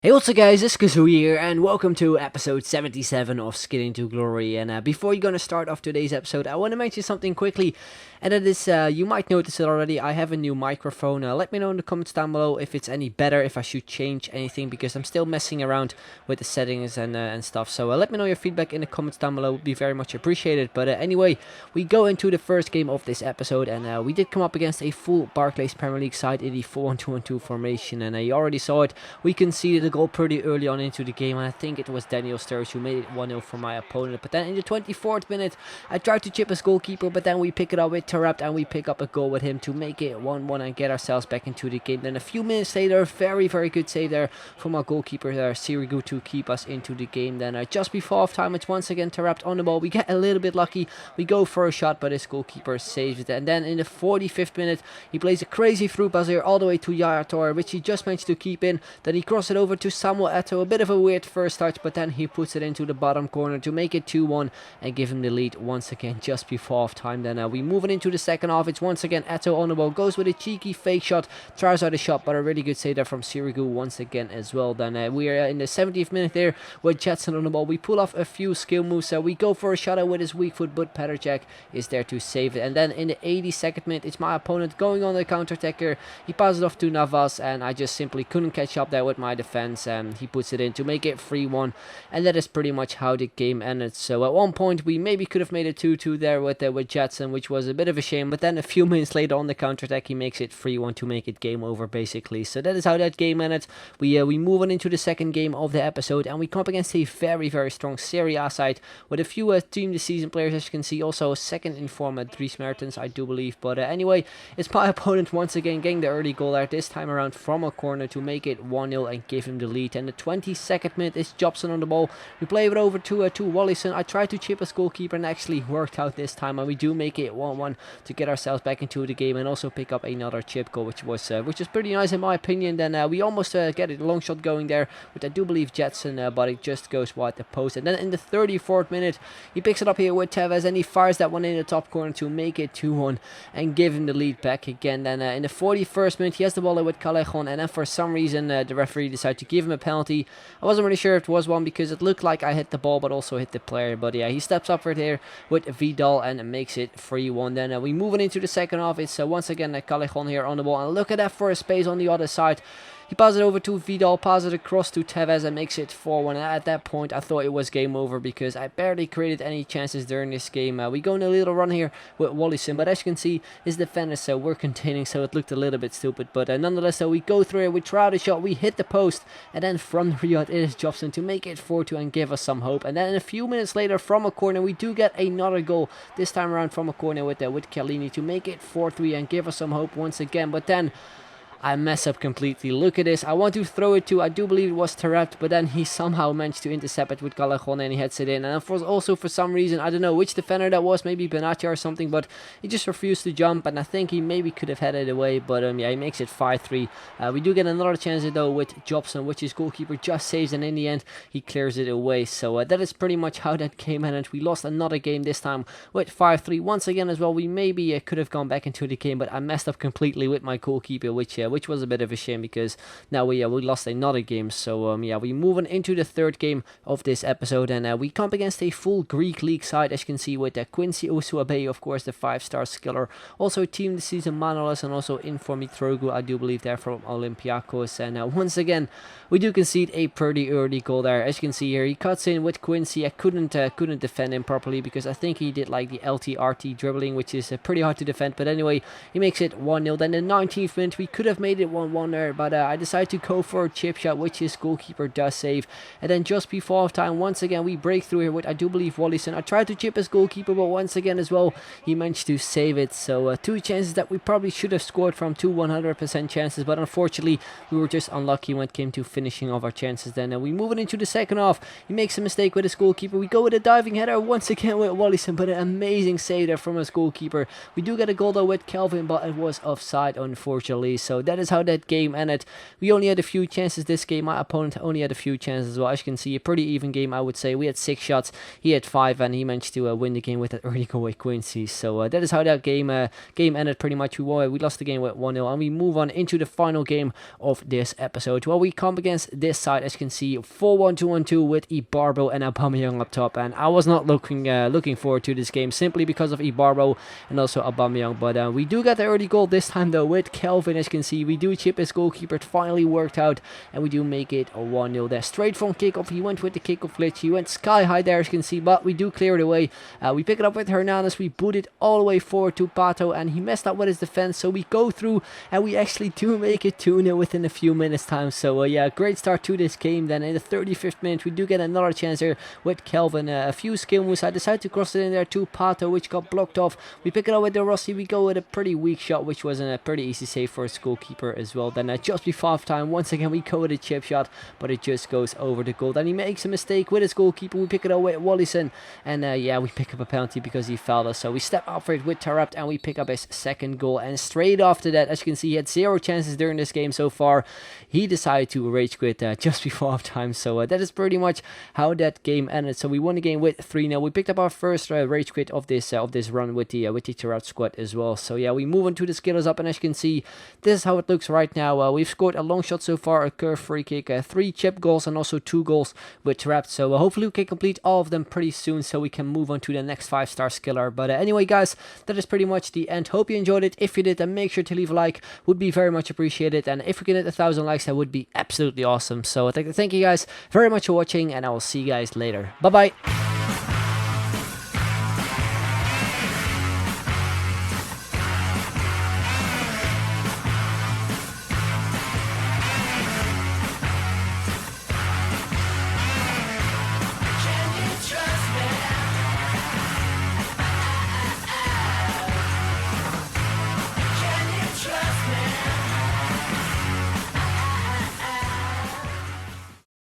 Hey, what's up guys, it's Kazoo here, and welcome to episode 77 of Skidding to Glory. And before you're gonna start off today's episode, I want to mention something quickly, and that is, you might notice it already, I have a new microphone. Let me know in the comments down below if it's any better, if I should change anything, because I'm still messing around with the settings and stuff. So let me know your feedback in the comments down below, would be very much appreciated. But anyway, we go into the first game of this episode, and we did come up against a full Barclays Premier League side in the 4-1-2-1-2 formation, and you already saw it. We conceded a goal pretty early on into the game, and I think it was Daniel Sturridge who made it 1-0 for my opponent. But then in the 24th minute, I tried to chip his goalkeeper, but then we pick it up with Taarabt and we pick up a goal with him to make it 1-1 and get ourselves back into the game. Then a few minutes later, very good save there from our goalkeeper there, Sirigu, to keep us into the game. Then just before half time, it's once again Taarabt on the ball. We get a little bit lucky, we go for a shot, but his goalkeeper saves it. And then in the 45th minute, he plays a crazy through pass here all the way to Yaya Toure, which he just managed to keep in. Then he crosses it over to Samuel Eto'o, a bit of a weird first touch, but then he puts it into the bottom corner to make it 2-1 and give him the lead once again just before half time. Then we move it into the second half. It's once again Eto'o on the ball, goes with a cheeky fake shot, tries out a shot, but a really good save there from Sirigu once again as well. Then we are in the 70th minute there with Jetson on the ball. We pull off a few skill moves, we go for a shot out with his weak foot, but Petr Cech is there to save it. And then in the 82nd minute, it's my opponent going on the counter-attack here. He passes it off to Navas, and I just simply couldn't catch up there with my defense, and he puts it in to make it 3-1, and that is pretty much how the game ended. So at one point we maybe could have made it 2-2 there with Jetson, which was a bit of a shame, but then a few minutes later on the counter-attack he makes it 3-1 to make it game over basically. So that is how that game ended. We move on into the second game of the episode, and we come up against a very strong Serie A side with a few team this season players, as you can see. Also second in form at Dries Mertens, I do believe. But anyway, it's my opponent once again getting the early goal there, this time around from a corner, to make it 1-0 and give him the lead. And the 22nd minute is Jobson on the ball. We play it over to Wallison. I tried to chip his goalkeeper and actually worked out this time, and we do make it 1-1 to get ourselves back into the game and also pick up another chip goal, which is pretty nice in my opinion. Then we almost get a long shot going there, which I do believe Jetson, but it just goes wide the post. And then in the 34th minute, he picks it up here with Tevez, and he fires that one in the top corner to make it 2-1 and give him the lead back again. Then in the 41st minute, he has the ball there with Callejon, and then for some reason the referee decided to give him a penalty. I wasn't really sure if it was one, because it looked like I hit the ball but also hit the player. But yeah, he steps up right here with Vidal and makes it 3-1. Then we move on into the second half. It's once again Callejon here on the ball, and look at that for a space on the other side. He passes it over to Vidal, passes it across to Tevez, and makes it 4-1. At that point, I thought it was game over, because I barely created any chances during this game. We go on a little run here with Wallison, but as you can see, his defenders were containing, so it looked a little bit stupid. But nonetheless, we go through it, we try out a shot, we hit the post, and then from Riyadh, it is Jobson to make it 4-2 and give us some hope. And then a few minutes later, from a corner, we do get another goal, this time around from a corner with Chiellini, to make it 4-3 and give us some hope once again. But then I mess up completely. Look at this. I want to throw it to, I do believe it was Taarabt, but then he somehow managed to intercept it with Callejon, and he heads it in. And also for some reason, I don't know which defender that was, maybe Benatia or something, but he just refused to jump, and I think he maybe could have headed it away. But yeah, he makes it 5-3. We do get another chance though with Jobson, which his goalkeeper just saves, and in the end he clears it away. So that is pretty much how that game ended. We lost another game, this time with 5-3 once again as well. We maybe could have gone back into the game, but I messed up completely with my goalkeeper, which was a bit of a shame, because now we lost another game. So yeah, we move on into the third game of this episode, and we come up against a full Greek league side, as you can see, with Quincy Osuabe, of course, the 5-star skiller. Also team this season Manolas, and also Informi Trogu, I do believe they're from Olympiacos. And once again, we do concede a pretty early goal there. As you can see here, he cuts in with Quincy. I couldn't defend him properly, because I think he did like the LTRT dribbling, which is pretty hard to defend. But anyway, he makes it 1-0. Then in the 19th minute, we could have made it 1-1 there, but I decided to go for a chip shot, which his goalkeeper does save. And then just before half time, once again we break through here with, I do believe, Wallison. I tried to chip his goalkeeper, but once again as well, he managed to save it. So two chances that we probably should have scored from, two 100% chances, but unfortunately we were just unlucky when it came to finishing off our chances. Then we move it into the second half. He makes a mistake with his goalkeeper. We go with a diving header once again with Wallison, but an amazing save there from his goalkeeper. We do get a goal though with Kelvin, but it was offside, unfortunately. So that is how that game ended. We only had a few chances this game. My opponent only had a few chances as well. As you can see, a pretty even game, I would say. We had 6 shots, he had 5, and he managed to win the game with that early goal with Quincy. So that is how that game ended pretty much. We lost the game with 1-0, and we move on into the final game of this episode. Well, we come against this side, as you can see, 4-1-2-1-2 with Ibarbo and Aubameyang up top, and I was not looking forward to this game simply because of Ibarbo and also Aubameyang. But we do get the early goal this time though with Kelvin. As you can see, we do chip his goalkeeper. It finally worked out, and we do make it a 1-0 there. Straight from kickoff, he went with the kickoff glitch. He went sky high there, as you can see, but we do clear it away. We pick it up with Hernandez. We boot it all the way forward to Pato, and he messed up with his defense. So we go through, and we actually do make it 2-0 within a few minutes time. So yeah, great start to this game. Then in the 35th minute, we do get another chance here with Kelvin. A few skill moves. I decided to cross it in there to Pato, which got blocked off. We pick it up with the Rossi. We go with a pretty weak shot, which was a pretty easy save for his goalkeeper as well. Then just before half time, once again we go with a chip shot, but it just goes over the goal. Then he makes a mistake with his goalkeeper. We pick it up with Wallison, and yeah, we pick up a penalty because he fouled us. So we step up for it with Taarabt, and we pick up his second goal. And straight after that, as you can see, he had 0 chances during this game so far. He decided to rage quit just before half time. So that is pretty much how that game ended. So we won the game with 3-0. We picked up our first rage quit of this run with the Taarabt squad as well. So yeah, we move on to the skillers up, and as you can see, this is how it looks right now. We've scored a long shot so far, a curve free kick, 3 chip goals, and also 2 goals with Taarabt. So hopefully we can complete all of them pretty soon, so we can move on to the next 5-star skiller. But anyway, guys, that is pretty much the end. Hope you enjoyed it. If you did, then make sure to leave a like. Would be very much appreciated. And if we can hit 1,000 likes, that would be absolutely awesome. So thank you guys very much for watching, and I will see you guys later. Bye bye.